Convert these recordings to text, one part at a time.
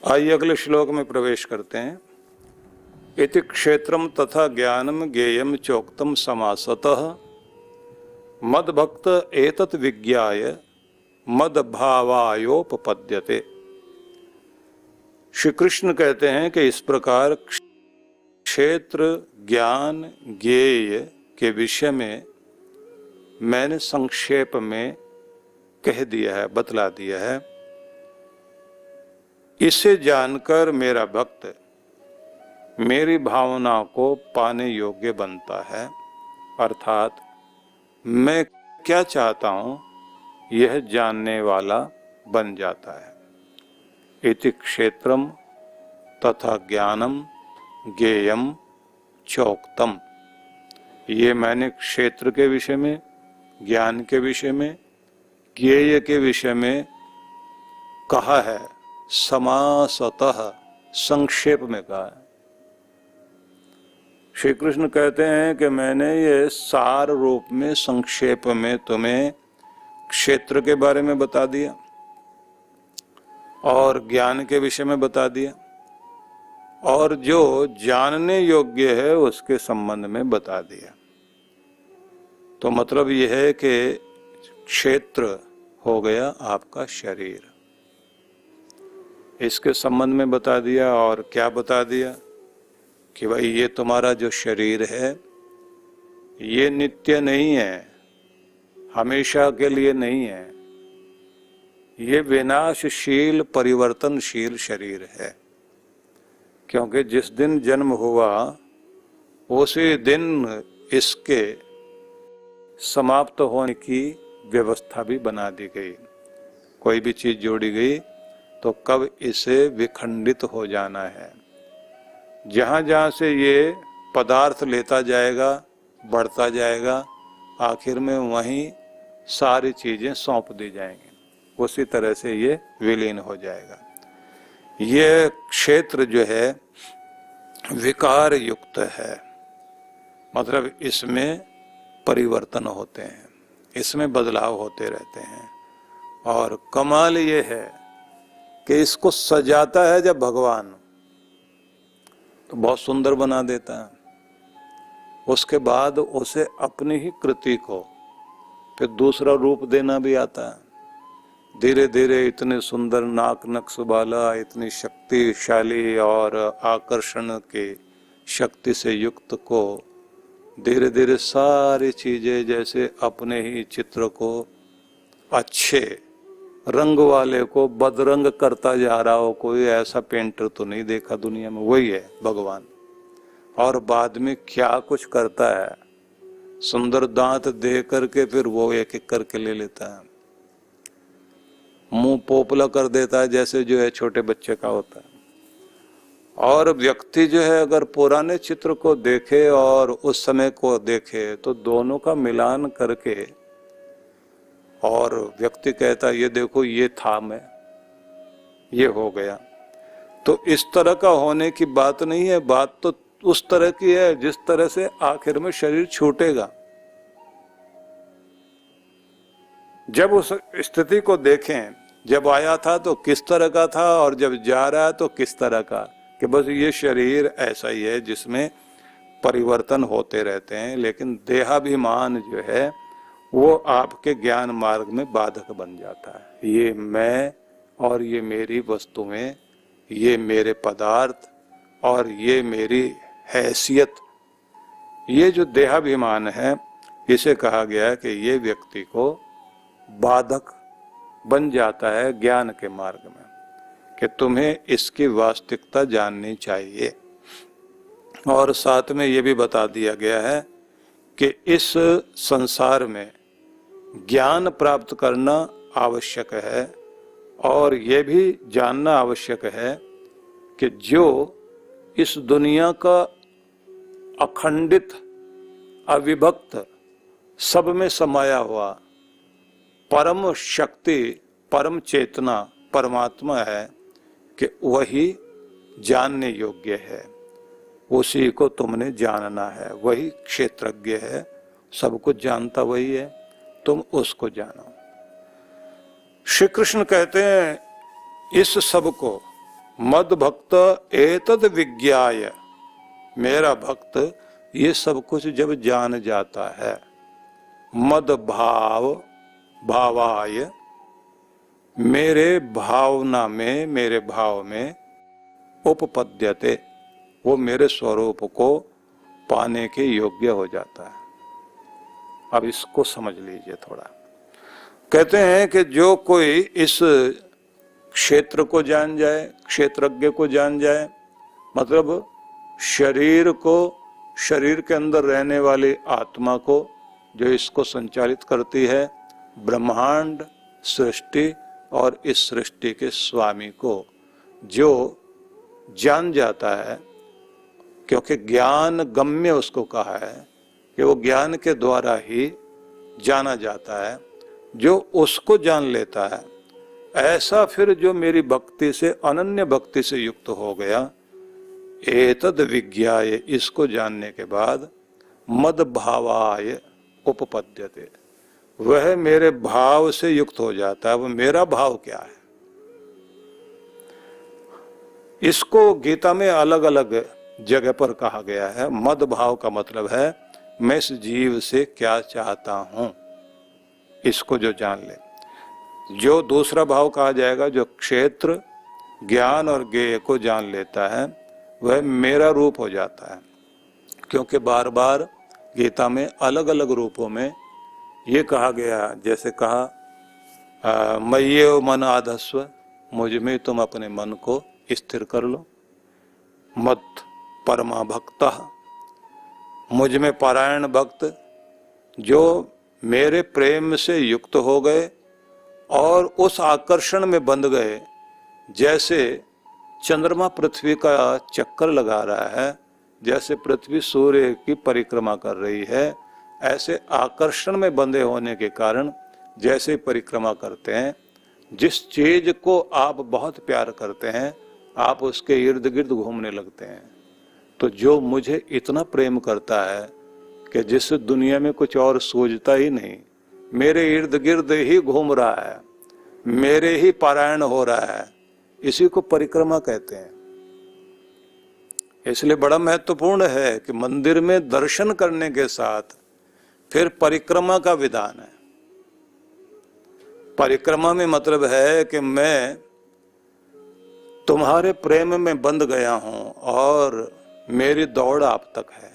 आइए अगले श्लोक में प्रवेश करते हैं। इति क्षेत्रम तथा ज्ञानम ज्ञेयम चोक्तम समासतः मद्भक्त एतत् विज्ञाय मद्भावायोपपद्यते। श्री कृष्ण कहते हैं कि इस प्रकार क्षेत्र ज्ञान ज्ञेय के विषय में मैंने संक्षेप में कह दिया है, बतला दिया है। इसे जानकर मेरा भक्त मेरी भावना को पाने योग्य बनता है, अर्थात मैं क्या चाहता हूं यह जानने वाला बन जाता है। इति क्षेत्रम तथा ज्ञानम ज्ञेयम चोक्तम, ये मैंने क्षेत्र के विषय में, ज्ञान के विषय में, ज्ञेय के विषय में कहा है, समासतः संक्षेप में कहा है। श्री कृष्ण कहते हैं कि मैंने ये सार रूप में संक्षेप में तुम्हें क्षेत्र के बारे में बता दिया और ज्ञान के विषय में बता दिया और जो जानने योग्य है उसके संबंध में बता दिया। तो मतलब यह है कि क्षेत्र हो गया आपका शरीर, इसके संबंध में बता दिया। और क्या बता दिया कि भाई ये तुम्हारा जो शरीर है ये नित्य नहीं है, हमेशा के लिए नहीं है, ये विनाशशील परिवर्तनशील शरीर है। क्योंकि जिस दिन जन्म हुआ उसी दिन इसके समाप्त होने की व्यवस्था भी बना दी गई। कोई भी चीज जोड़ी गई तो कब इसे विखंडित हो जाना है। जहां जहां से ये पदार्थ लेता जाएगा, बढ़ता जाएगा, आखिर में वहीं सारी चीजें सौंप दी जाएंगी, उसी तरह से ये विलीन हो जाएगा। ये क्षेत्र जो है विकार युक्त है, मतलब इसमें परिवर्तन होते हैं, इसमें बदलाव होते रहते हैं। और कमाल ये है कि इसको सजाता है जब भगवान तो बहुत सुंदर बना देता है, उसके बाद उसे अपनी ही कृति को फिर दूसरा रूप देना भी आता है। धीरे धीरे इतने सुंदर नाक नक्श वाला, इतनी शक्तिशाली और आकर्षण की शक्ति से युक्त को धीरे धीरे सारी चीजें जैसे अपने ही चित्र को अच्छे रंग वाले को बदरंग करता जा रहा हो। कोई ऐसा पेंटर तो नहीं देखा दुनिया में, वही है भगवान। और बाद में क्या कुछ करता है, सुंदर दांत दे करके फिर वो एक एक करके ले लेता है, मुंह पोपला कर देता है जैसे जो है छोटे बच्चे का होता है। और व्यक्ति जो है अगर पुराने चित्र को देखे और उस समय को देखे तो दोनों का मिलान करके और व्यक्ति कहता है ये देखो ये था मैं, ये हो गया। तो इस तरह का होने की बात नहीं है, बात तो उस तरह की है जिस तरह से आखिर में शरीर छूटेगा। जब उस स्थिति को देखें, जब आया था तो किस तरह का था और जब जा रहा है तो किस तरह का, कि बस ये शरीर ऐसा ही है जिसमें परिवर्तन होते रहते हैं। लेकिन देहाभिमान जो है वो आपके ज्ञान मार्ग में बाधक बन जाता है। ये मैं और ये मेरी वस्तुएं, ये मेरे पदार्थ और ये मेरी हैसियत, ये जो देहाभिमान है इसे कहा गया है कि ये व्यक्ति को बाधक बन जाता है ज्ञान के मार्ग में, कि तुम्हें इसकी वास्तविकता जाननी चाहिए। और साथ में ये भी बता दिया गया है कि इस संसार में ज्ञान प्राप्त करना आवश्यक है और ये भी जानना आवश्यक है कि जो इस दुनिया का अखंडित अविभक्त सब में समाया हुआ परम शक्ति, परम चेतना परमात्मा है, कि वही जानने योग्य है, उसी को तुमने जानना है। वही क्षेत्रज्ञ है, सब कुछ जानता वही है, तुम उसको जानो। श्री कृष्ण कहते हैं इस सब को मद भक्त एतद विज्ञाय, मेरा भक्त ये सब कुछ जब जान जाता है, मद भाव भावाय, मेरे भावना में, मेरे भाव में, उपपद्यते, वो मेरे स्वरूप को पाने के योग्य हो जाता है। अब इसको समझ लीजिए थोड़ा। कहते हैं कि जो कोई इस क्षेत्र को जान जाए, क्षेत्रज्ञ को जान जाए, मतलब शरीर को, शरीर के अंदर रहने वाली आत्मा को, जो इसको संचालित करती है, ब्रह्मांड, सृष्टि और इस सृष्टि के स्वामी को जो जान जाता है, क्योंकि ज्ञान गम्य उसको कहा है कि वो ज्ञान के द्वारा ही जाना जाता है, जो उसको जान लेता है, ऐसा फिर जो मेरी भक्ति से, अनन्य भक्ति से युक्त हो गया, एतद विज्ञाय, इसको जानने के बाद मद भावाय उपपद्यते, वह मेरे भाव से युक्त हो जाता है। वह मेरा भाव क्या है, इसको गीता में अलग अलग जगह पर कहा गया है। मद भाव का मतलब है मैं इस जीव से क्या चाहता हूं, इसको जो जान ले। जो दूसरा भाव कहा जाएगा, जो क्षेत्र, ज्ञान और ज्ञेय को जान लेता है, वह मेरा रूप हो जाता है। क्योंकि बार बार गीता में अलग अलग रूपों में ये कहा गया, जैसे कहा मय्येव मन आधस्व, मुझ में तुम अपने मन को स्थिर कर लो। मत परमा भक्तः, मुझ में पारायण भक्त, जो मेरे प्रेम से युक्त हो गए और उस आकर्षण में बंध गए। जैसे चंद्रमा पृथ्वी का चक्कर लगा रहा है, जैसे पृथ्वी सूर्य की परिक्रमा कर रही है, ऐसे आकर्षण में बंधे होने के कारण जैसे परिक्रमा करते हैं, जिस चीज को आप बहुत प्यार करते हैं, आप उसके इर्द गिर्द घूमने लगते हैं। तो जो मुझे इतना प्रेम करता है कि जिस दुनिया में कुछ और सूझता ही नहीं, मेरे इर्द गिर्द ही घूम रहा है, मेरे ही पारायण हो रहा है, इसी को परिक्रमा कहते हैं। इसलिए बड़ा महत्वपूर्ण है कि मंदिर में दर्शन करने के साथ फिर परिक्रमा का विधान है। परिक्रमा में मतलब है कि मैं तुम्हारे प्रेम में बंध गया हूं और मेरी दौड़ आप तक है,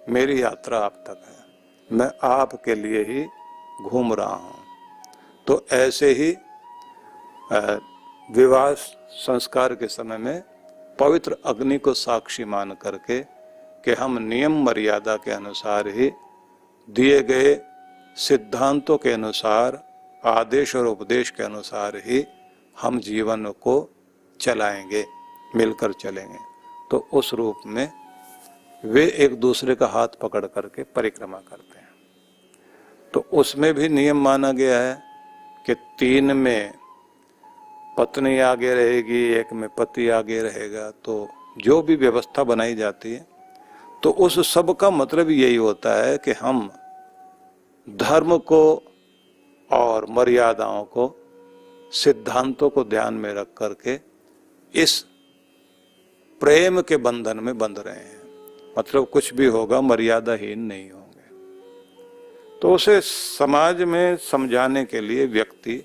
मेरी यात्रा आप तक है, मैं आपके लिए ही घूम रहा हूं। तो ऐसे ही विवाह संस्कार के समय में पवित्र अग्नि को साक्षी मान करके कि हम नियम मर्यादा के अनुसार ही, दिए गए सिद्धांतों के अनुसार, आदेश और उपदेश के अनुसार ही हम जीवन को चलाएंगे, मिलकर चलेंगे। तो उस रूप में वे एक दूसरे का हाथ पकड़ करके परिक्रमा करते हैं। तो उसमें भी नियम माना गया है कि 3 में पत्नी आगे रहेगी, 1 में पति आगे रहेगा। तो जो भी व्यवस्था बनाई जाती है, तो उस सब का मतलब यही होता है कि हम धर्म को और मर्यादाओं को, सिद्धांतों को ध्यान में रख करके इस प्रेम के बंधन में बंध रहे हैं। मतलब कुछ भी होगा मर्यादाहीन नहीं होंगे। तो उसे समाज में समझाने के लिए व्यक्ति,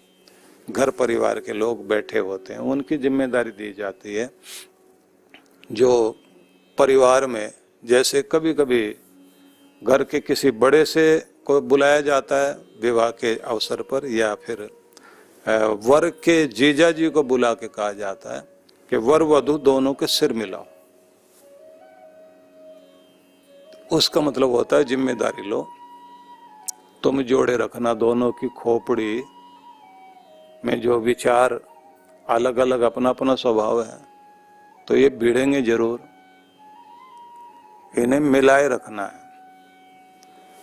घर परिवार के लोग बैठे होते हैं, उनकी जिम्मेदारी दी जाती है। जो परिवार में जैसे कभी कभी घर के किसी बड़े से को बुलाया जाता है विवाह के अवसर पर, या फिर वर के जीजा जी को बुला के कहा जाता है कि वर वधू दोनों के सिर मिलाओ। उसका मतलब होता है जिम्मेदारी लो, तुम जोड़े रखना दोनों की खोपड़ी में जो विचार अलग अलग अपना अपना स्वभाव है, तो ये भिड़ेंगे जरूर, इन्हें मिलाए रखना है।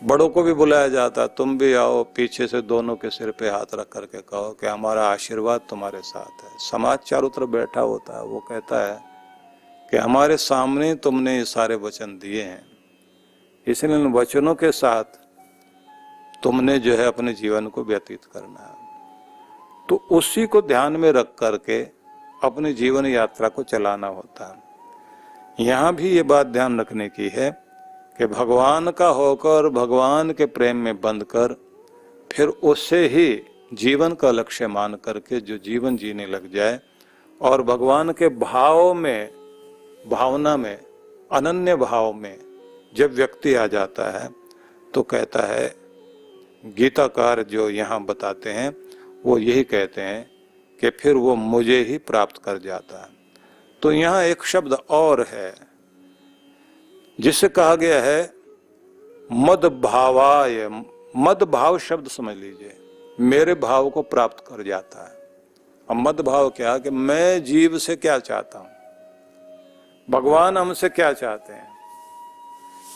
बड़ों को भी बुलाया जाता है, तुम भी आओ, पीछे से दोनों के सिर पे हाथ रख करके कहो कि हमारा आशीर्वाद तुम्हारे साथ है। समाज चारों तरफ बैठा होता है, वो कहता है कि हमारे सामने तुमने ये सारे वचन दिए हैं, इसलिए इन वचनों के साथ तुमने जो है अपने जीवन को व्यतीत करना है। तो उसी को ध्यान में रख करके अपनी जीवन यात्रा को चलाना होता है। यहाँ भी ये बात ध्यान रखने की है कि भगवान का होकर भगवान के प्रेम में बंधकर फिर उससे ही जीवन का लक्ष्य मान करके जो जीवन जीने लग जाए और भगवान के भाव में, भावना में, अनन्य भाव में जब व्यक्ति आ जाता है तो कहता है, गीताकार जो यहाँ बताते हैं वो यही कहते हैं कि फिर वो मुझे ही प्राप्त कर जाता है। तो यहाँ एक शब्द और है जिसे कहा गया है मद भावाय। मद भाव शब्द समझ लीजिए, मेरे भाव को प्राप्त कर जाता है। अब मद भाव क्या कि मैं जीव से क्या चाहता हूं, भगवान हमसे क्या चाहते हैं।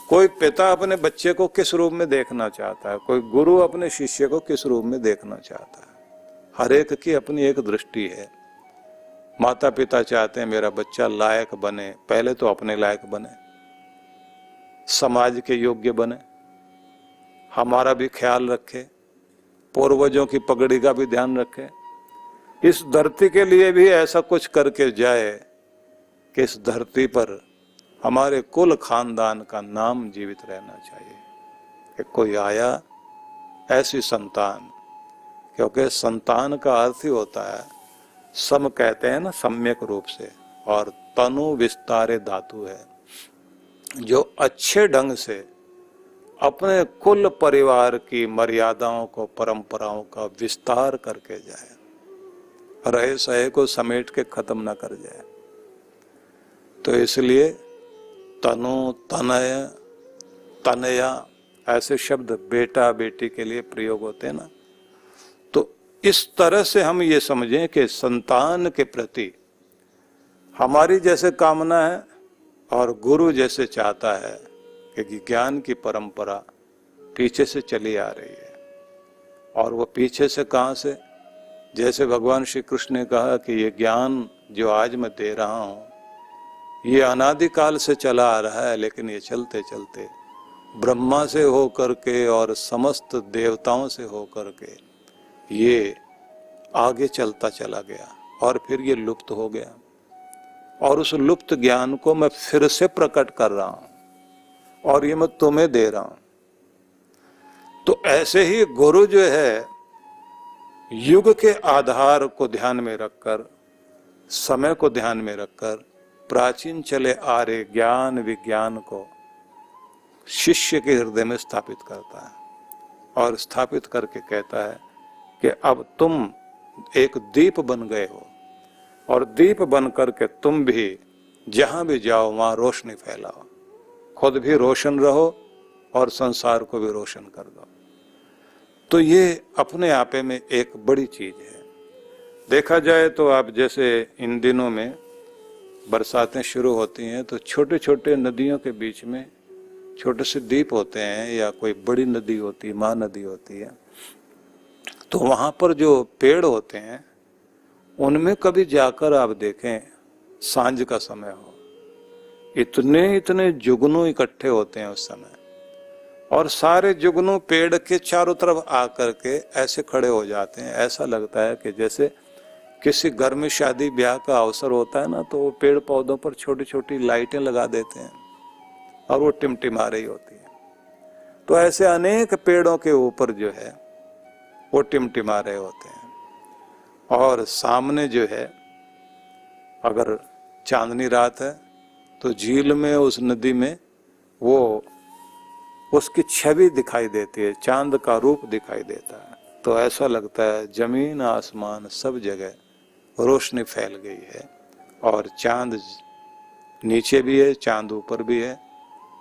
कोई पिता अपने बच्चे को किस रूप में देखना चाहता है, कोई गुरु अपने शिष्य को किस रूप में देखना चाहता है। हर एक की अपनी एक दृष्टि है। माता पिता चाहते हैं मेरा बच्चा लायक बने, पहले तो अपने लायक बने, समाज के योग्य बने, हमारा भी ख्याल रखे, पूर्वजों की पगड़ी का भी ध्यान रखे, इस धरती के लिए भी ऐसा कुछ करके जाए कि इस धरती पर हमारे कुल खानदान का नाम जीवित रहना चाहिए कि कोई आया ऐसी संतान। क्योंकि संतान का अर्थ ही होता है, सम कहते हैं ना सम्यक रूप से, और तनु विस्तारे धातु है, जो अच्छे ढंग से अपने कुल परिवार की मर्यादाओं को, परंपराओं का विस्तार करके जाए, रहे सहे को समेट के खत्म ना कर जाए। तो इसलिए तनु, तनय, तनया ऐसे शब्द बेटा बेटी के लिए प्रयोग होते हैं ना। तो इस तरह से हम ये समझें कि संतान के प्रति हमारी जैसे कामना है और गुरु जैसे चाहता है कि ज्ञान की परंपरा पीछे से चली आ रही है। और वो पीछे से कहाँ से, जैसे भगवान श्री कृष्ण ने कहा कि ये ज्ञान जो आज मैं दे रहा हूँ ये अनादिकाल से चला आ रहा है, लेकिन ये चलते चलते ब्रह्मा से होकर के और समस्त देवताओं से होकर के ये आगे चलता चला गया और फिर ये लुप्त हो गया। और उस लुप्त ज्ञान को मैं फिर से प्रकट कर रहा हूं और ये मैं तुम्हें दे रहा हूं। तो ऐसे ही गुरु जो है युग के आधार को ध्यान में रखकर, समय को ध्यान में रखकर प्राचीन चले आ रहे ज्ञान विज्ञान को शिष्य के हृदय में स्थापित करता है और स्थापित करके कहता है कि अब तुम एक दीप बन गए हो और दीप बन करके तुम भी जहां भी जाओ वहां रोशनी फैलाओ, खुद भी रोशन रहो और संसार को भी रोशन कर दो। तो ये अपने आपे में एक बड़ी चीज है। देखा जाए तो आप जैसे इन दिनों में बरसातें शुरू होती हैं तो छोटे छोटे नदियों के बीच में छोटे से द्वीप होते हैं, या कोई बड़ी नदी होती है, महानदी होती है, तो वहां पर जो पेड़ होते हैं उनमें कभी जाकर आप देखें सांझ का समय हो, इतने इतने जुगनू इकट्ठे होते हैं उस समय, और सारे जुगनू पेड़ के चारों तरफ आकर के ऐसे खड़े हो जाते हैं। ऐसा लगता है कि जैसे किसी घर में शादी ब्याह का अवसर होता है ना, तो वो पेड़ पौधों पर छोटी छोटी लाइटें लगा देते हैं और वो टिमटिमा रही होती है। तो ऐसे अनेक पेड़ों के ऊपर जो है वो टिमटिमा रहे होते हैं। और सामने जो है अगर चांदनी रात है तो झील में, उस नदी में वो उसकी छवि दिखाई देती है, चांद का रूप दिखाई देता है। तो ऐसा लगता है जमीन आसमान सब जगह रोशनी फैल गई है और चांद नीचे भी है, चांद ऊपर भी है,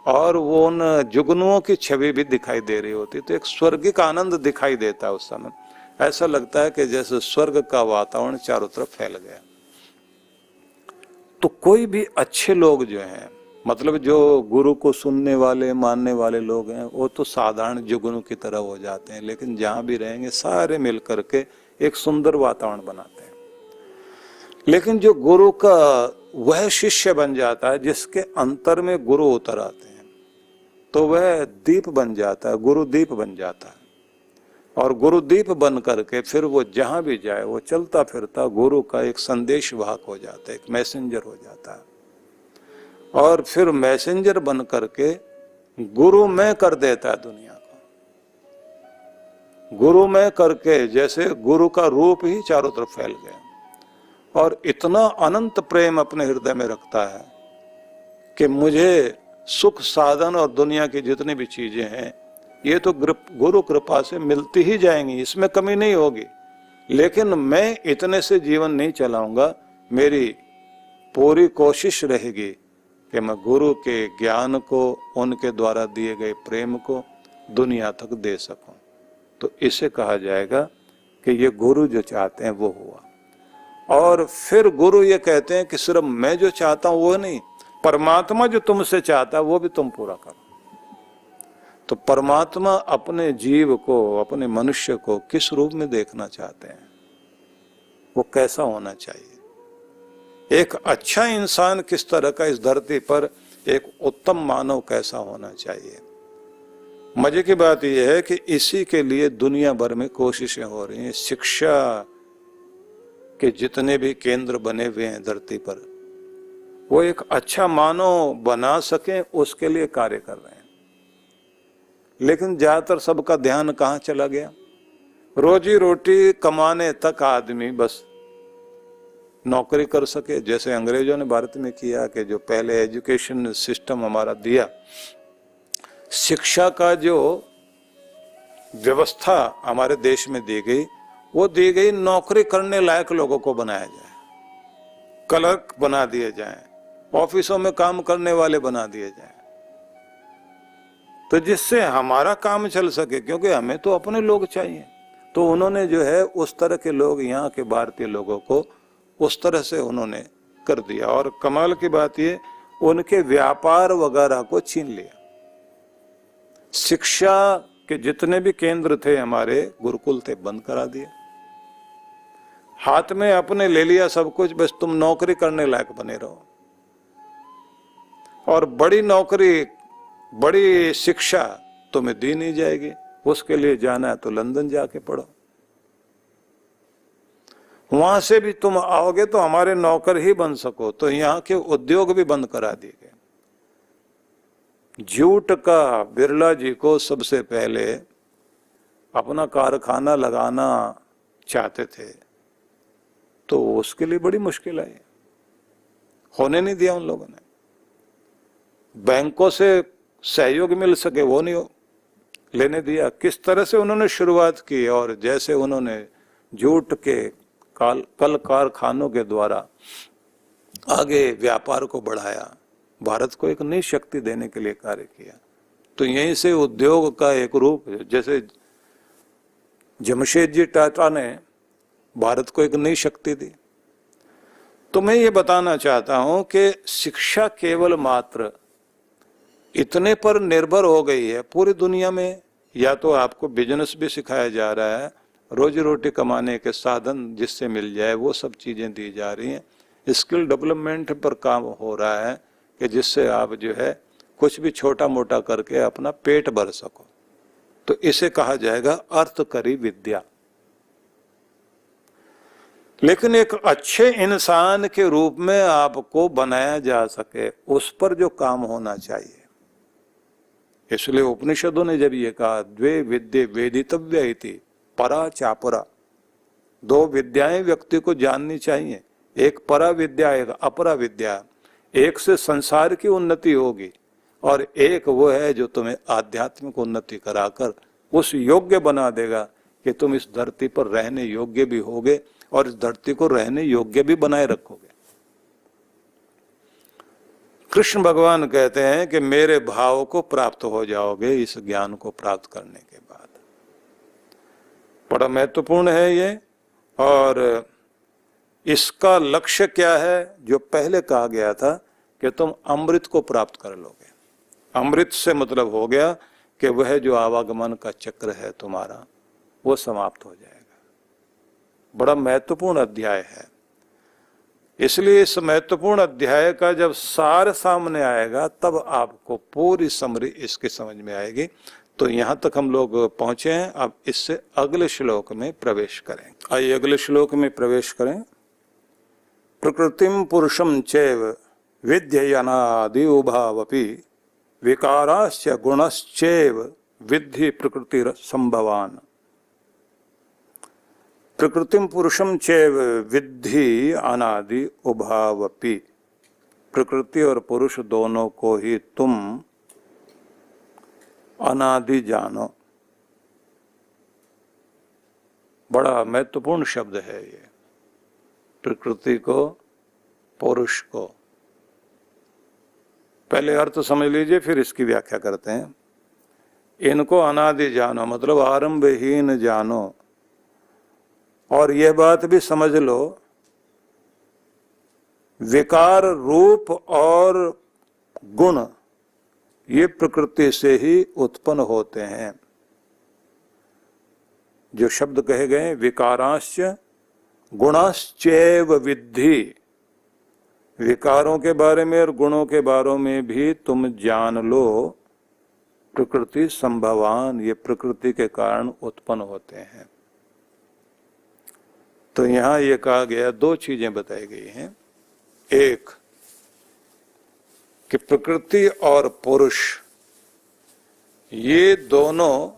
और वो उन जुगनुओं की छवि भी दिखाई दे रही होती। तो एक स्वर्गिक आनंद दिखाई देता है उस समय। ऐसा लगता है कि जैसे स्वर्ग का वातावरण चारों तरफ फैल गया। तो कोई भी अच्छे लोग जो हैं, मतलब जो गुरु को सुनने वाले मानने वाले लोग हैं, वो तो साधारण जुगनू की तरह हो जाते हैं, लेकिन जहां भी रहेंगे सारे मिलकर के एक सुंदर वातावरण बनाते हैं। लेकिन जो गुरु का वह शिष्य बन जाता है जिसके अंतर में गुरु उतर आते हैं, तो वह दीप बन जाता है, गुरु दीप बन जाता है। और गुरुदीप बन करके फिर वो जहां भी जाए वो चलता फिरता गुरु का एक संदेश वाहक हो जाता है, एक मैसेंजर हो जाता है। और फिर मैसेंजर बन करके गुरु में कर देता है दुनिया को। गुरु में करके जैसे गुरु का रूप ही चारों तरफ फैल गया और इतना अनंत प्रेम अपने हृदय में रखता है कि मुझे सुख साधन और दुनिया की जितनी भी चीजें हैं ये तो गुरु कृपा से मिलती ही जाएंगी, इसमें कमी नहीं होगी, लेकिन मैं इतने से जीवन नहीं चलाऊंगा। मेरी पूरी कोशिश रहेगी कि मैं गुरु के ज्ञान को, उनके द्वारा दिए गए प्रेम को दुनिया तक दे सकूं। तो इसे कहा जाएगा कि ये गुरु जो चाहते हैं वो हुआ। और फिर गुरु ये कहते हैं कि सिर्फ मैं जो चाहता हूं वो नहीं, परमात्मा जो तुमसे चाहता है वो भी तुम पूरा करो। तो परमात्मा अपने जीव को, अपने मनुष्य को किस रूप में देखना चाहते हैं, वो कैसा होना चाहिए, एक अच्छा इंसान किस तरह का इस धरती पर, एक उत्तम मानव कैसा होना चाहिए। मजे की बात यह है कि इसी के लिए दुनिया भर में कोशिशें हो रही हैं। शिक्षा के जितने भी केंद्र बने हुए हैं धरती पर, वो एक अच्छा मानव बना सकें उसके लिए कार्य कर रहे हैं। लेकिन ज्यादातर सबका ध्यान कहाँ चला गया, रोजी रोटी कमाने तक आदमी बस नौकरी कर सके। जैसे अंग्रेजों ने भारत में किया कि जो पहले एजुकेशन सिस्टम हमारा दिया, शिक्षा का जो व्यवस्था हमारे देश में दी गई, वो दी गई नौकरी करने लायक लोगों को बनाया जाए, क्लर्क बना दिए जाएं, ऑफिसों में काम करने वाले बना दिए जाएं, तो जिससे हमारा काम चल सके, क्योंकि हमें तो अपने लोग चाहिए। तो उन्होंने जो है उस तरह के लोग, यहाँ के भारतीय लोगों को उस तरह से उन्होंने कर दिया। और कमाल की बात ये, उनके व्यापार वगैरह को छीन लिया। शिक्षा के जितने भी केंद्र थे हमारे, गुरुकुल थे, बंद करा दिए। हाथ में अपने ले लिया सब कुछ, बस तुम नौकरी करने लायक बने रहो। और बड़ी नौकरी, बड़ी शिक्षा तुम्हें दी नहीं जाएगी, उसके लिए जाना है तो लंदन जाके पढ़ो, वहां से भी तुम आओगे तो हमारे नौकर ही बन सको। तो यहाँ के उद्योग भी बंद करा दिए गए। जूट का बिरला जी को सबसे पहले अपना कारखाना लगाना चाहते थे, तो उसके लिए बड़ी मुश्किल आई, होने नहीं दिया उन लोगों ने। बैंकों से सहयोग मिल सके वो नहीं लेने दिया। किस तरह से उन्होंने शुरुआत की और जैसे उन्होंने जूट के कल कारखानों के द्वारा आगे व्यापार को बढ़ाया, भारत को एक नई शक्ति देने के लिए कार्य किया। तो यहीं से उद्योग का एक रूप, जैसे जमशेदजी टाटा ने भारत को एक नई शक्ति दी। तो मैं ये बताना चाहता हूं कि शिक्षा केवल मात्र इतने पर निर्भर हो गई है पूरी दुनिया में। या तो आपको बिजनेस भी सिखाया जा रहा है, रोजी रोटी कमाने के साधन जिससे मिल जाए वो सब चीजें दी जा रही हैं। स्किल डेवलपमेंट पर काम हो रहा है कि जिससे आप जो है कुछ भी छोटा मोटा करके अपना पेट भर सको। तो इसे कहा जाएगा अर्थकरी विद्या। लेकिन एक अच्छे इंसान के रूप में आपको बनाया जा सके, उस पर जो काम होना चाहिए। इसलिए उपनिषदों ने जब ये कहा द्वे विद्ये वेदितव्य इति परा चापरा, दो विद्याएं व्यक्ति को जाननी चाहिए, एक परा विद्या एक अपरा विद्या। एक से संसार की उन्नति होगी और एक वो है जो तुम्हें आध्यात्मिक उन्नति कराकर उस योग्य बना देगा कि तुम इस धरती पर रहने योग्य भी होगे और इस धरती को रहने योग्य भी बनाए रखोगे। कृष्ण भगवान कहते हैं कि मेरे भाव को प्राप्त हो जाओगे इस ज्ञान को प्राप्त करने के बाद। बड़ा महत्वपूर्ण है ये। और इसका लक्ष्य क्या है, जो पहले कहा गया था कि तुम अमृत को प्राप्त कर लोगे। अमृत से मतलब हो गया कि वह जो आवागमन का चक्र है तुम्हारा, वो समाप्त हो जाएगा। बड़ा महत्वपूर्ण अध्याय है। इसलिए इस महत्वपूर्ण अध्याय का जब सार सामने आएगा तब आपको पूरी समरी इसकी समझ में आएगी। तो यहां तक हम लोग पहुंचे हैं। अब इससे अगले श्लोक में प्रवेश करें। आइए अगले श्लोक में प्रवेश करें। प्रकृतिम पुरुषम चैव विद्ययनादि उभावपि विकाराश्च गुणश्चैव विद्धि प्रकृति संभवान। प्रकृतिम पुरुषम चैव विद्धि अनादि उभावपि। प्रकृति और पुरुष दोनों को ही तुम अनादि जानो। बड़ा महत्वपूर्ण शब्द है ये। प्रकृति को, पुरुष को। पहले अर्थ समझ लीजिए, फिर इसकी व्याख्या करते हैं। इनको अनादि जानो मतलब आरंभहीन जानो। और यह बात भी समझ लो, विकार रूप और गुण ये प्रकृति से ही उत्पन्न होते हैं। जो शब्द कहे गए विकाराश्च गुणाश्चैव विद्धि, विकारों के बारे में और गुणों के बारे में भी तुम जान लो। प्रकृति संभवान, ये प्रकृति के कारण उत्पन्न होते हैं। तो यहां ये कहा गया, दो चीजें बताई गई हैं। एक कि प्रकृति और पुरुष ये दोनों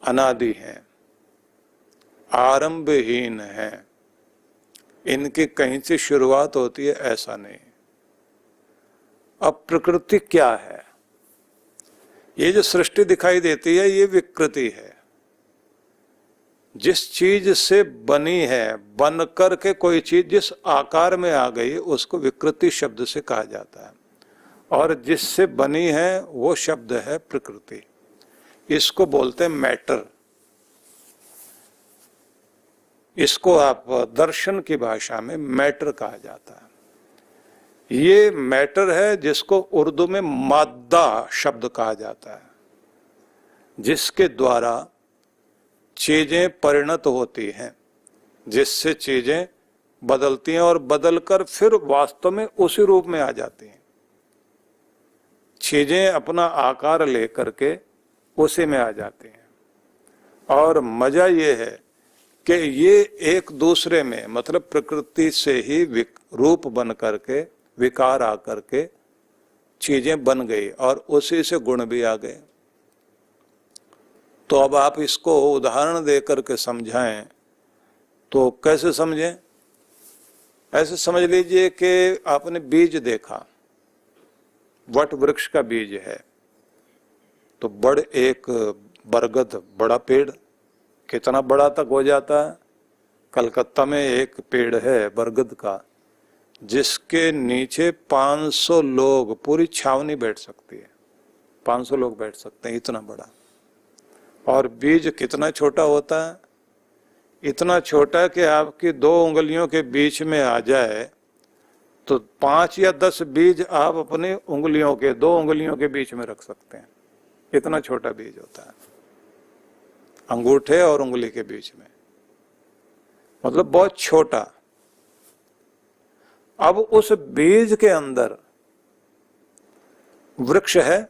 अनादि हैं, आरंभहीन हैं। इनकी कहीं से शुरुआत होती है ऐसा नहीं। अब प्रकृति क्या है? ये जो सृष्टि दिखाई देती है ये विकृति है। जिस चीज से बनी है, बन करके कोई चीज जिस आकार में आ गई उसको विकृति शब्द से कहा जाता है। और जिससे बनी है वो शब्द है प्रकृति। इसको बोलते हैं मैटर। इसको आप दर्शन की भाषा में मैटर कहा जाता है। ये मैटर है जिसको उर्दू में मादा शब्द कहा जाता है, जिसके द्वारा चीजें परिणत होती हैं, जिससे चीजें बदलती हैं और बदलकर फिर वास्तव में उसी रूप में आ जाती हैं। चीजें अपना आकार लेकर के उसी में आ जाती हैं। और मजा ये है कि ये एक दूसरे में, मतलब प्रकृति से ही रूप बन करके, विकार आकर के चीजें बन गई और उसी से गुण भी आ गए। तो अब आप इसको उदाहरण दे करके समझाएं तो कैसे समझें? ऐसे समझ लीजिए कि आपने बीज देखा, वट वृक्ष का बीज है। तो एक बरगद बड़ा पेड़ कितना बड़ा तक हो जाता है। कलकत्ता में एक पेड़ है बरगद का, जिसके नीचे 500 लोग, पूरी छावनी बैठ सकती है। 500 लोग बैठ सकते हैं, इतना बड़ा। और बीज कितना छोटा होता है? इतना छोटा कि आपकी 2 उंगलियों के बीच में आ जाए तो 5 या 10 बीज आप अपनी उंगलियों के, 2 उंगलियों के बीच में रख सकते हैं। इतना छोटा बीज होता है, अंगूठे और उंगली के बीच में, मतलब बहुत छोटा। अब उस बीज के अंदर वृक्ष है,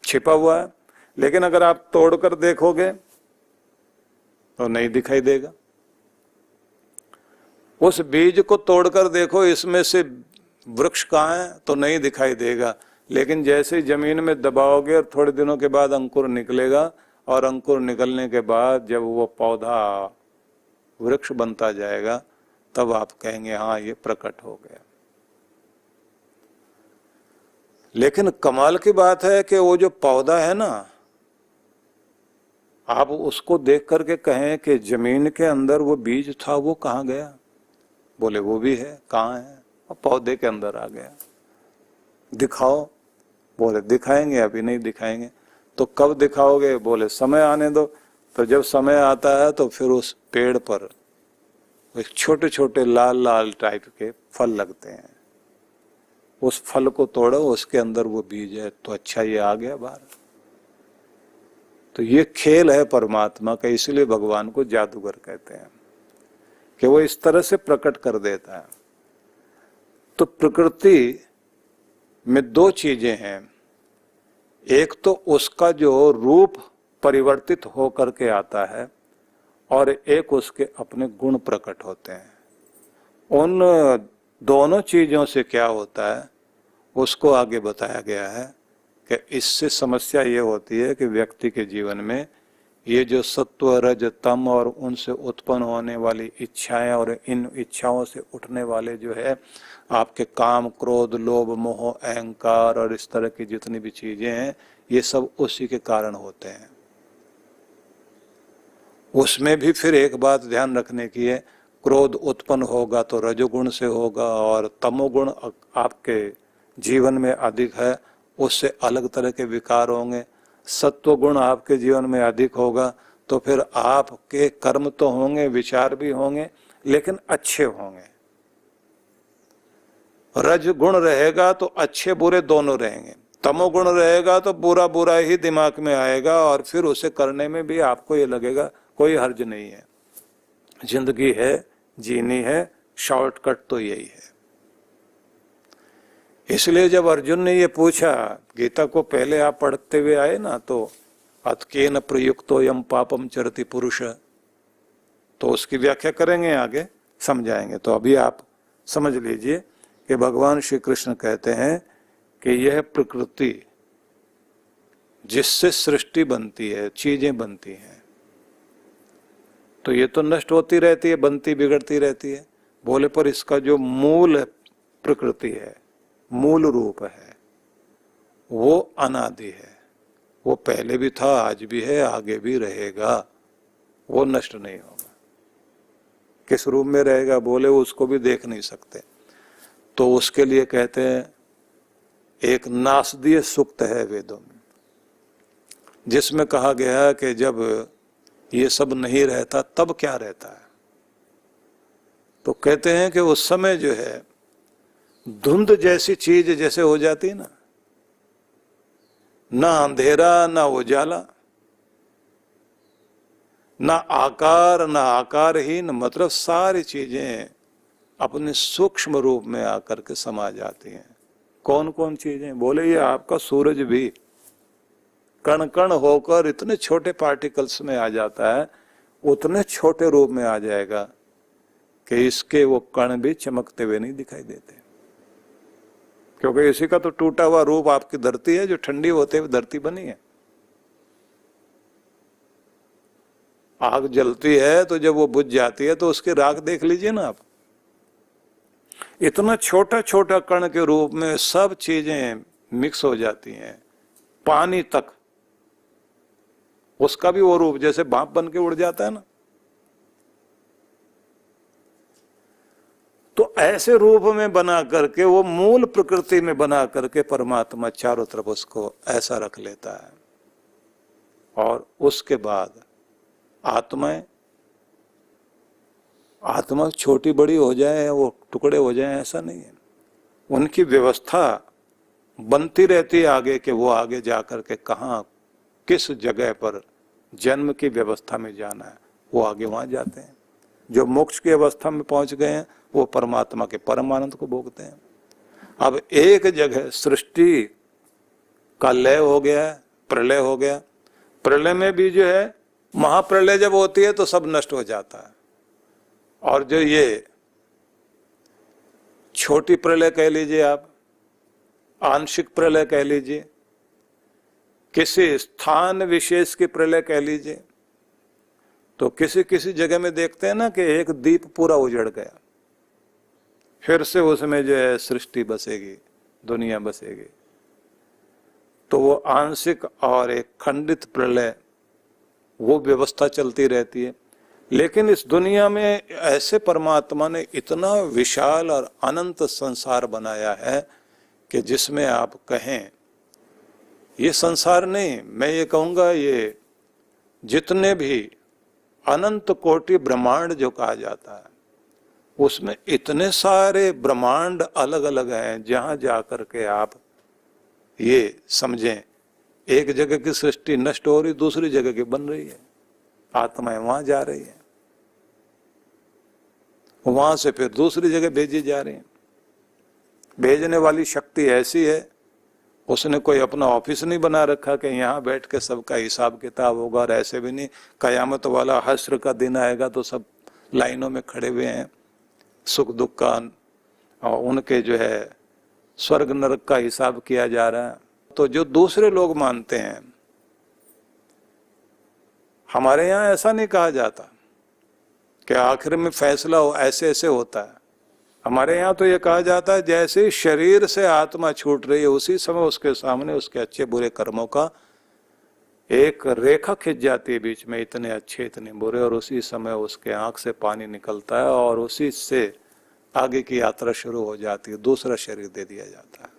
छिपा हुआ है। लेकिन अगर आप तोड़कर देखोगे तो नहीं दिखाई देगा। उस बीज को तोड़कर देखो, इसमें से वृक्ष कहाँ है तो नहीं दिखाई देगा। लेकिन जैसे जमीन में दबाओगे और थोड़े दिनों के बाद अंकुर निकलेगा, और अंकुर निकलने के बाद जब वो पौधा वृक्ष बनता जाएगा तब आप कहेंगे हाँ ये प्रकट हो गया। लेकिन कमाल की बात है कि वो जो पौधा है ना, आप उसको देख करके कहें कि जमीन के अंदर वो बीज था, वो कहाँ गया? बोले वो भी है। कहाँ है? और पौधे के अंदर आ गया। दिखाओ। बोले दिखाएंगे, अभी नहीं दिखाएंगे। तो कब दिखाओगे? बोले समय आने दो। तो जब समय आता है तो फिर उस पेड़ पर छोटे छोटे लाल लाल टाइप के फल लगते हैं। उस फल को तोड़ो, उसके अंदर वो बीज है, तो अच्छा ये आ गया बाहर। तो ये खेल है परमात्मा का, इसलिए भगवान को जादूगर कहते हैं कि वो इस तरह से प्रकट कर देता है। तो प्रकृति में 2 चीजें हैं। एक तो उसका जो रूप परिवर्तित हो करके आता है और एक उसके अपने गुण प्रकट होते हैं। उन दोनों चीजों से क्या होता है उसको आगे बताया गया है कि इससे समस्या ये होती है कि व्यक्ति के जीवन में ये जो सत्व रज तम और उनसे उत्पन्न होने वाली इच्छाएं और इन इच्छाओं से उठने वाले जो है आपके काम क्रोध लोभ मोह अहंकार और इस तरह की जितनी भी चीजें हैं ये सब उसी के कारण होते हैं। उसमें भी फिर एक बात ध्यान रखने की है, क्रोध उत्पन्न होगा तो रजोगुण से होगा और तमोगुण आपके जीवन में अधिक है उससे अलग तरह के विकार होंगे। सत्व गुण आपके जीवन में अधिक होगा तो फिर आपके कर्म तो होंगे विचार भी होंगे लेकिन अच्छे होंगे। रज गुण रहेगा तो अच्छे बुरे दोनों रहेंगे, तमोगुण रहेगा तो बुरा बुरा ही दिमाग में आएगा और फिर उसे करने में भी आपको ये लगेगा कोई हर्ज नहीं है, जिंदगी है जीनी है, शॉर्टकट तो यही है। इसलिए जब अर्जुन ने ये पूछा, गीता को पहले आप पढ़ते हुए आए ना, तो अतकेन प्रयुक्तो यम पापम चरति पुरुष, तो उसकी व्याख्या करेंगे आगे समझाएंगे। तो अभी आप समझ लीजिए कि भगवान श्री कृष्ण कहते हैं कि यह प्रकृति जिससे सृष्टि बनती है चीजें बनती हैं तो ये तो नष्ट होती रहती है बनती बिगड़ती रहती है। बोले पर इसका जो मूल प्रकृति है मूल रूप है वो अनादि है, वो पहले भी था आज भी है आगे भी रहेगा, वो नष्ट नहीं होगा। किस रूप में रहेगा बोले उसको भी देख नहीं सकते। तो उसके लिए कहते हैं एक नासदीय सूक्त है वेदों में जिसमें कहा गया है कि जब ये सब नहीं रहता तब क्या रहता है। तो कहते हैं कि उस समय जो है धुंध जैसी चीज जैसे हो जाती है ना अंधेरा ना उजाला ना आकार ना आकारहीन, मतलब सारी चीजें अपने सूक्ष्म रूप में आकर के समा जाती हैं। कौन कौन चीजें बोले ये आपका सूरज भी कण कण होकर इतने छोटे पार्टिकल्स में आ जाता है, उतने छोटे रूप में आ जाएगा कि इसके वो कण भी चमकते हुए नहीं दिखाई देते, क्योंकि इसी का तो टूटा हुआ रूप आपकी धरती है जो ठंडी होते हुए धरती बनी है। आग जलती है तो जब वो बुझ जाती है तो उसकी राख देख लीजिए ना आप, इतना छोटा छोटा कण के रूप में सब चीजें मिक्स हो जाती हैं, पानी तक उसका भी वो रूप जैसे भाप बन के उड़ जाता है ना। तो ऐसे रूप में बना करके वो मूल प्रकृति में बना करके परमात्मा चारों तरफ उसको ऐसा रख लेता है और उसके बाद आत्मा छोटी बड़ी हो जाए वो टुकड़े हो जाए ऐसा नहीं है, उनकी व्यवस्था बनती रहती है आगे कि वो आगे जाकर के कहाँ किस जगह पर जन्म की व्यवस्था में जाना है वो आगे वहां जाते हैं। जो मोक्ष की अवस्था में पहुंच गए हैं वो परमात्मा के परमानंद को भोगते हैं। अब एक जगह सृष्टि का लय हो गया, प्रलय हो गया, प्रलय में भी जो है महाप्रलय जब होती है तो सब नष्ट हो जाता है, और जो ये छोटी प्रलय कह लीजिए आप, आंशिक प्रलय कह लीजिए, किसी स्थान विशेष की प्रलय कह लीजिए, तो किसी किसी जगह में देखते हैं ना कि एक दीप पूरा उजड़ गया, फिर से उसमें जो है सृष्टि बसेगी, दुनिया बसेगी। तो वो आंशिक और एक खंडित प्रलय वो व्यवस्था चलती रहती है। लेकिन इस दुनिया में ऐसे परमात्मा ने इतना विशाल और अनंत संसार बनाया है कि जिसमें आप कहें ये संसार नहीं, मैं ये कहूंगा ये जितने भी अनंत कोटि ब्रह्मांड जो कहा जाता है उसमें इतने सारे ब्रह्मांड अलग अलग हैं जहां जाकर के आप ये समझें एक जगह की सृष्टि नष्ट हो रही दूसरी जगह की बन रही है, आत्माएं वहां जा रही है, वहां से फिर दूसरी जगह भेजी जा रही है। भेजने वाली शक्ति ऐसी है उसने कोई अपना ऑफिस नहीं बना रखा कि यहाँ बैठ के सबका हिसाब किताब होगा, और ऐसे भी नहीं कयामत वाला हश्र का दिन आएगा तो सब लाइनों में खड़े हुए हैं, सुख दुख का और उनके जो है स्वर्ग नरक का हिसाब किया जा रहा है। तो जो दूसरे लोग मानते हैं, हमारे यहाँ ऐसा नहीं कहा जाता कि आखिर में फैसला हो ऐसे ऐसे होता है। हमारे यहाँ तो ये कहा जाता है जैसे शरीर से आत्मा छूट रही है उसी समय उसके सामने उसके अच्छे बुरे कर्मों का एक रेखा खिंच जाती है बीच में, इतने अच्छे इतने बुरे, और उसी समय उसके आंख से पानी निकलता है और उसी से आगे की यात्रा शुरू हो जाती है, दूसरा शरीर दे दिया जाता है।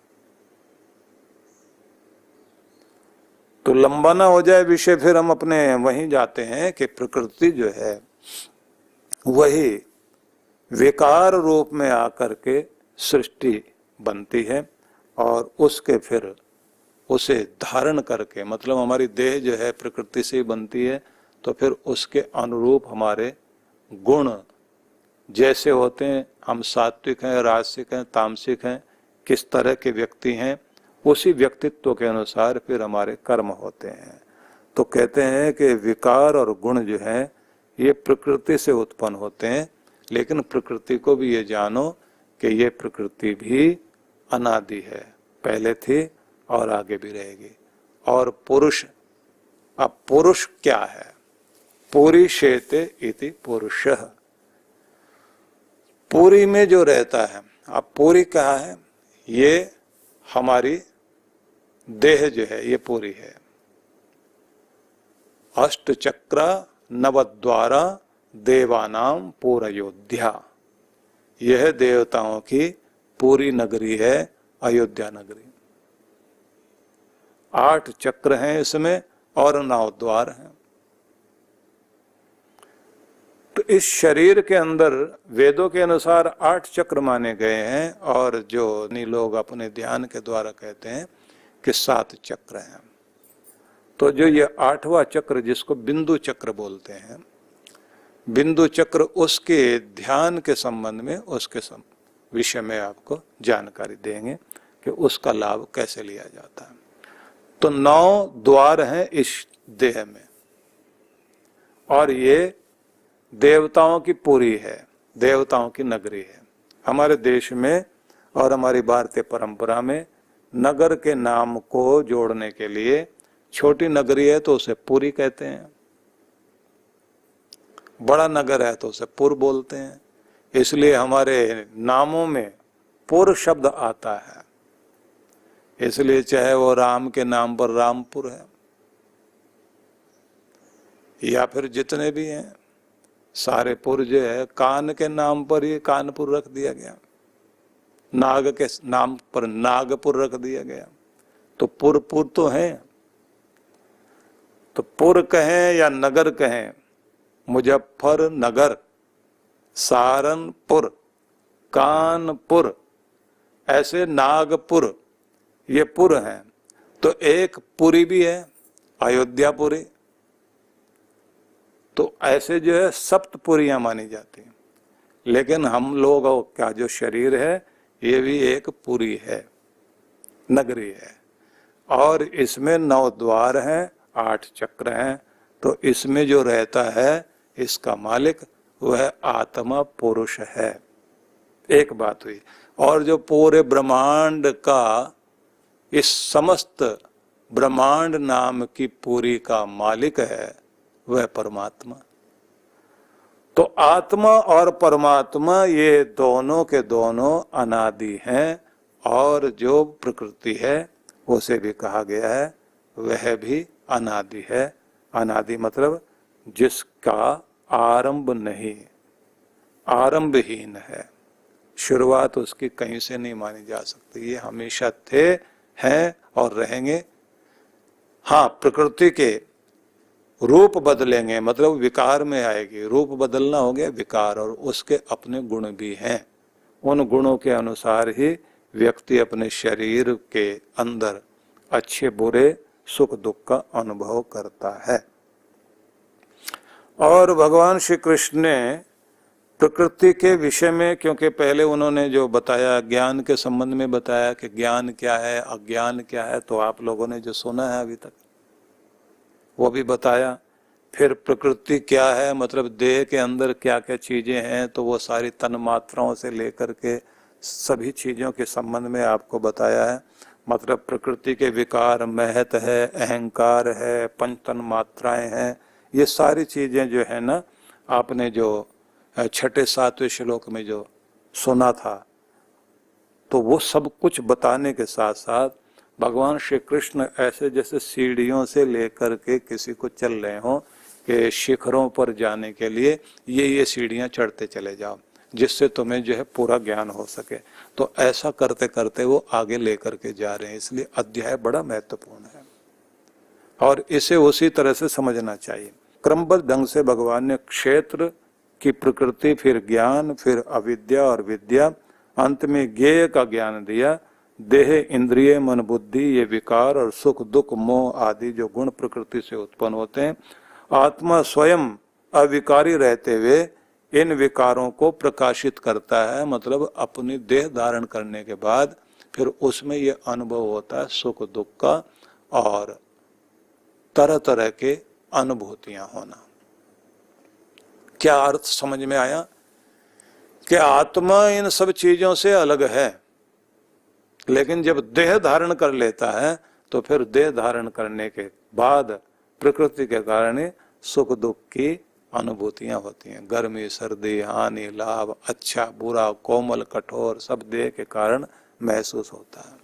तो लंबा ना हो जाए विषय, फिर हम अपने वहीं जाते हैं कि प्रकृति जो है वही विकार रूप में आकर के सृष्टि बनती है और उसके फिर उसे धारण करके, मतलब हमारी देह जो है प्रकृति से ही बनती है, तो फिर उसके अनुरूप हमारे गुण जैसे होते हैं, हम सात्विक हैं, राजसिक हैं, तामसिक हैं, किस तरह के व्यक्ति हैं, उसी व्यक्तित्व के अनुसार फिर हमारे कर्म होते हैं। तो कहते हैं कि विकार और गुण जो है ये प्रकृति से उत्पन्न होते हैं, लेकिन प्रकृति को भी ये जानो कि ये प्रकृति भी अनादि है, पहले थी और आगे भी रहेगी। और पुरुष, अब पुरुष क्या है? पूरी शेते इति पुरुषः, पूरी में जो रहता है। अब पूरी क्या है? ये हमारी देह जो है ये पूरी है। अष्ट चक्र नवद्वारा देवानाम पूरयोध्या, यह देवताओं की पूरी नगरी है अयोध्या नगरी। 8 चक्र हैं इसमें और 9 द्वार हैं। तो इस शरीर के अंदर वेदों के अनुसार 8 चक्र माने गए हैं, और जो लोग अपने ध्यान के द्वारा कहते हैं कि 7 चक्र हैं। तो जो ये 8वां चक्र जिसको बिंदु चक्र बोलते हैं, बिंदु चक्र उसके ध्यान के संबंध में उसके विषय में आपको जानकारी देंगे कि उसका लाभ कैसे लिया जाता है। तो 9 द्वार हैं इस देह में, और ये देवताओं की पूरी है, देवताओं की नगरी है। हमारे देश में और हमारी भारतीय परंपरा में नगर के नाम को जोड़ने के लिए, छोटी नगरी है तो उसे पुरी कहते हैं, बड़ा नगर है तो उसे पुर बोलते हैं। इसलिए हमारे नामों में पुर शब्द आता है, इसलिए चाहे वो राम के नाम पर रामपुर है, या फिर जितने भी हैं सारे पुर जो है, कान के नाम पर ही कानपुर रख दिया गया, नाग के नाम पर नागपुर रख दिया गया। तो पुर पुर तो है। तो पुर कहें या नगर कहें, मुजफ्फरनगर, सहारनपुर, कानपुर, ऐसे नागपुर, ये पुर हैं। तो एक पुरी भी है अयोध्यापुरी। तो ऐसे जो है सप्तपुरियां मानी जाती हैं, लेकिन हम लोगों का जो शरीर है ये भी एक पुरी है, नगरी है, और इसमें 9 द्वार हैं, 8 चक्र हैं। तो इसमें जो रहता है इसका मालिक वह आत्मा पुरुष है। एक बात हुई। और जो पूरे ब्रह्मांड का, इस समस्त ब्रह्मांड नाम की पूरी का मालिक है वह परमात्मा। तो आत्मा और परमात्मा ये दोनों के दोनों अनादि हैं, और जो प्रकृति है उसे भी कहा गया है वह भी अनादि है। अनादि मतलब जिसका आरंभ नहीं, आरंभहीन है, शुरुआत उसकी कहीं से नहीं मानी जा सकती। ये हमेशा थे, हैं और रहेंगे। हाँ, प्रकृति के रूप बदलेंगे, मतलब विकार में आएगी, रूप बदलना हो गया विकार, और उसके अपने गुण भी हैं। उन गुणों के अनुसार ही व्यक्ति अपने शरीर के अंदर अच्छे बुरे सुख दुख का अनुभव करता है। और भगवान श्री कृष्ण ने प्रकृति के विषय में, क्योंकि पहले उन्होंने जो बताया ज्ञान के संबंध में बताया कि ज्ञान क्या है, अज्ञान क्या है, तो आप लोगों ने जो सुना है अभी तक वो भी बताया। फिर प्रकृति क्या है, मतलब देह के अंदर क्या क्या चीजें हैं, तो वो सारी तन मात्राओं से लेकर के सभी चीजों के संबंध में आपको बताया है। मतलब प्रकृति के विकार, महत है, अहंकार है, पंच तन मात्राएं हैं, ये सारी चीजें जो है ना, आपने जो छठे सातवें श्लोक में जो सुना था, तो वो सब कुछ बताने के साथ साथ भगवान श्री कृष्ण ऐसे जैसे सीढ़ियों से लेकर के किसी को चल रहे हों कि शिखरों पर जाने के लिए ये सीढ़ियां चढ़ते चले जाओ, जिससे तुम्हें जो है पूरा ज्ञान हो सके। तो ऐसा करते करते वो आगे लेकर के जा रहे हैं, इसलिए अध्याय बड़ा महत्वपूर्ण है और इसे उसी तरह से समझना चाहिए। क्रमबद्ध ढंग से भगवान ने क्षेत्र की प्रकृति, फिर ज्ञान, फिर अविद्या और विद्या, अंत में ज्ञेय का ज्ञान दिया। देह, इंद्रिय, मन, बुद्धि, ये विकार और सुख दुख मोह आदि जो गुण प्रकृति से उत्पन्न होते हैं, आत्मा स्वयं अविकारी रहते हुए इन विकारों को प्रकाशित करता है। मतलब अपनी देह धारण करने के बाद फिर उसमें ये अनुभव होता है सुख दुख का और तरह तरह के अनुभूतियां होना। क्या अर्थ समझ में आया कि आत्मा इन सब चीजों से अलग है, लेकिन जब देह धारण कर लेता है तो फिर देह धारण करने के बाद प्रकृति के कारण सुख दुख की अनुभूतियां होती हैं। गर्मी, सर्दी, हानि, लाभ, अच्छा बुरा, कोमल कठोर, सब देह के कारण महसूस होता है।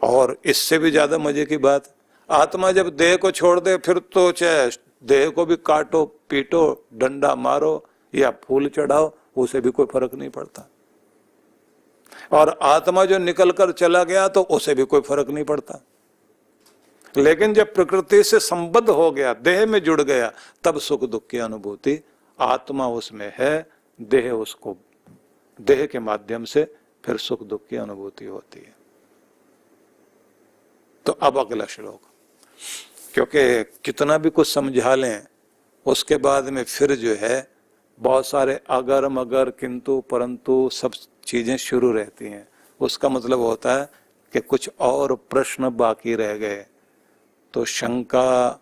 और इससे भी ज्यादा मजे की बात, आत्मा जब देह को छोड़ दे फिर तो चाहे देह को भी काटो, पीटो, डंडा मारो या फूल चढ़ाओ, उसे भी कोई फर्क नहीं पड़ता। और आत्मा जो निकल कर चला गया तो उसे भी कोई फर्क नहीं पड़ता। लेकिन जब प्रकृति से संबद्ध हो गया, देह में जुड़ गया, तब सुख दुख की अनुभूति, आत्मा उसमें है, देह उसको, देह के माध्यम से फिर सुख दुख की अनुभूति होती है। तो अब अगला श्लोक, क्योंकि कितना भी कुछ समझा लें उसके बाद में फिर जो है बहुत सारे अगर मगर किंतु परंतु सब चीजें शुरू रहती हैं। उसका मतलब होता है कि कुछ और प्रश्न बाकी रह गए। तो शंका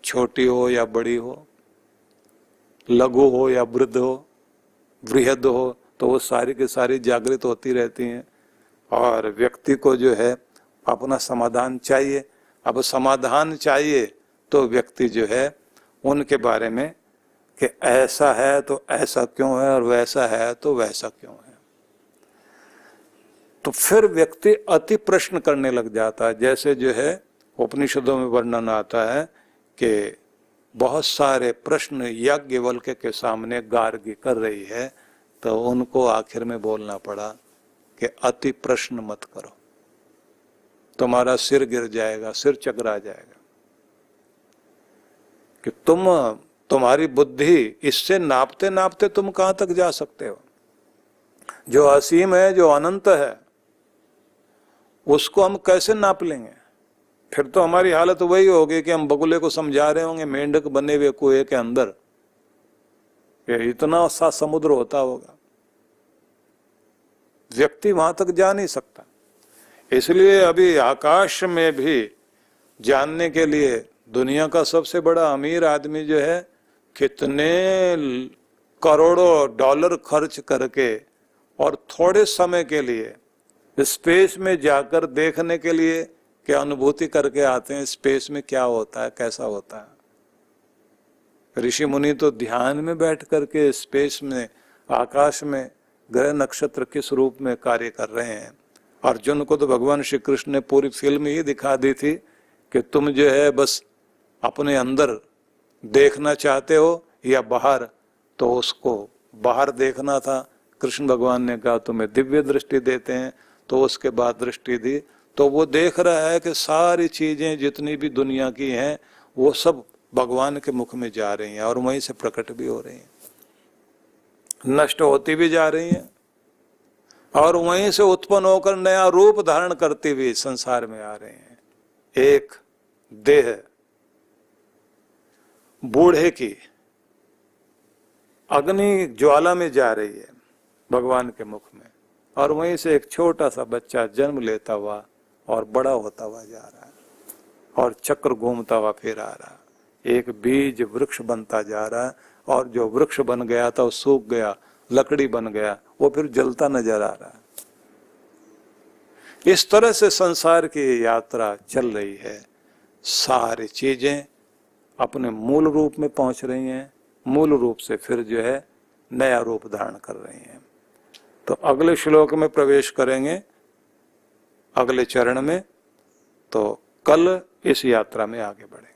छोटी हो या बड़ी हो, लघु हो या वृद्ध हो, बृहद हो, तो वो सारी की सारी जागृत होती रहती हैं और व्यक्ति को जो है अपना समाधान चाहिए। अब समाधान चाहिए तो व्यक्ति जो है उनके बारे में कि ऐसा है तो ऐसा क्यों है और वैसा है तो वैसा क्यों है, तो फिर व्यक्ति अति प्रश्न करने लग जाता है। जैसे जो है उपनिषदों में वर्णन आता है कि बहुत सारे प्रश्न याज्ञवल्क्य के सामने गार्गी कर रही है, तो उनको आखिर में बोलना पड़ा कि अति प्रश्न मत करो, तुम्हारा सिर गिर जाएगा, सिर चकरा जाएगा। कि तुम्हारी बुद्धि इससे नापते नापते तुम कहां तक जा सकते हो। जो असीम है, जो अनंत है, उसको हम कैसे नाप लेंगे। फिर तो हमारी हालत वही होगी कि हम बगुले को समझा रहे होंगे मेंढक बने हुए कुएं के अंदर, ये इतना सा समुद्र होता होगा। व्यक्ति वहां तक जा नहीं सकता। इसलिए अभी आकाश में भी जानने के लिए दुनिया का सबसे बड़ा अमीर आदमी जो है कितने करोड़ों डॉलर खर्च करके और थोड़े समय के लिए स्पेस में जाकर देखने के लिए क्या अनुभूति करके आते हैं, स्पेस में क्या होता है, कैसा होता है। ऋषि मुनि तो ध्यान में बैठ करके स्पेस में, आकाश में ग्रह नक्षत्र किस रूप में कार्य कर रहे हैं। अर्जुन को तो भगवान श्री कृष्ण ने पूरी फिल्म ही दिखा दी थी कि तुम जो है बस अपने अंदर देखना चाहते हो या बाहर, तो उसको बाहर देखना था। कृष्ण भगवान ने कहा तुम्हें दिव्य दृष्टि देते हैं, तो उसके बाद दृष्टि दी, तो वो देख रहा है कि सारी चीजें जितनी भी दुनिया की हैं वो सब भगवान के मुख में जा रही हैं और वहीं से प्रकट भी हो रही हैं, नष्ट होती भी जा रही हैं और वहीं से उत्पन्न होकर नया रूप धारण करते हुए संसार में आ रहे हैं। एक देह बूढ़े की अग्नि ज्वाला में जा रही है भगवान के मुख में, और वहीं से एक छोटा सा बच्चा जन्म लेता हुआ और बड़ा होता हुआ जा रहा है, और चक्र घूमता हुआ फिर आ रहा, एक बीज वृक्ष बनता जा रहा है, और जो वृक्ष बन गया था वो सूख गया, लकड़ी बन गया, वो फिर जलता नजर आ रहा है। इस तरह से संसार की यात्रा चल रही है। सारी चीजें अपने मूल रूप में पहुंच रही हैं, मूल रूप से फिर जो है नया रूप धारण कर रही हैं। तो अगले श्लोक में प्रवेश करेंगे, अगले चरण में, तो कल इस यात्रा में आगे बढ़ेंगे।